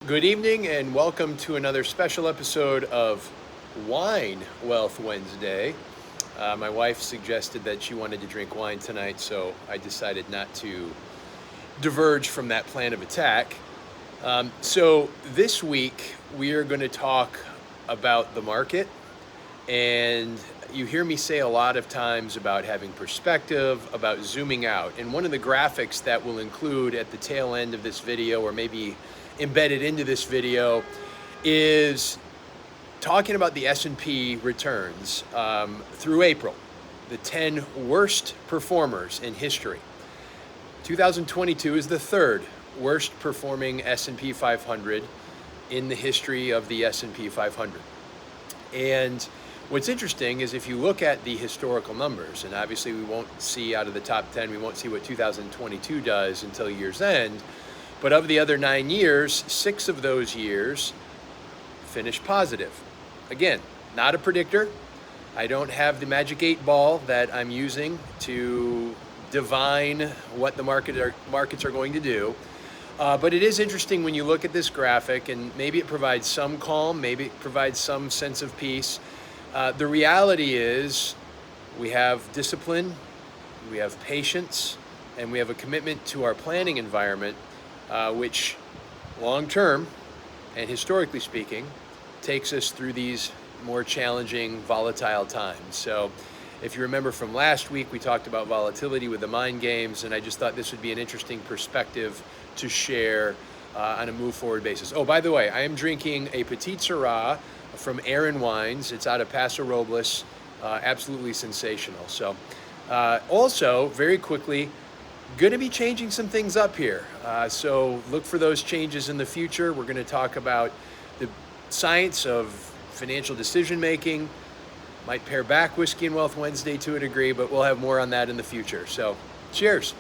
Good evening and welcome to another special episode of Wine Wealth Wednesday. My wife suggested that she wanted to drink wine tonight, so I decided not to diverge from that plan of attack. So this week we are going to talk about the market, and you hear me say a lot of times about having perspective, about zooming out. And one of the graphics that we'll include at the tail end of this video, or maybe embedded into this video, is talking about the S&P returns through April, the 10 worst performers in history. 2022 is the third worst performing S&P 500 in the history of the S&P 500. And what's interesting is if you look at the historical numbers, and obviously we won't see out of the top 10, we won't see what 2022 does until year's end, but of the other 9 years, 6 of those years finished positive. Again, not a predictor. I don't have the magic 8 ball that I'm using to divine what the markets are going to do. But it is interesting when you look at this graphic, and maybe it provides some calm, maybe it provides some sense of peace. The reality is we have discipline, we have patience, and we have a commitment to our planning environment, which long-term and historically speaking takes us through these more challenging, volatile times. So if you remember from last week, we talked about volatility with the mind games, and I just thought this would be an interesting perspective to share on a move-forward basis. Oh, by the way, I am drinking a Petite Syrah from Aaron Wines. It's out of Paso Robles, absolutely sensational. So also, very quickly, going to be changing some things up here. So look for those changes in the future. We're going to talk about the science of financial decision making. Might pare back Whiskey and Wealth Wednesday to a degree, but we'll have more on that in the future. So cheers.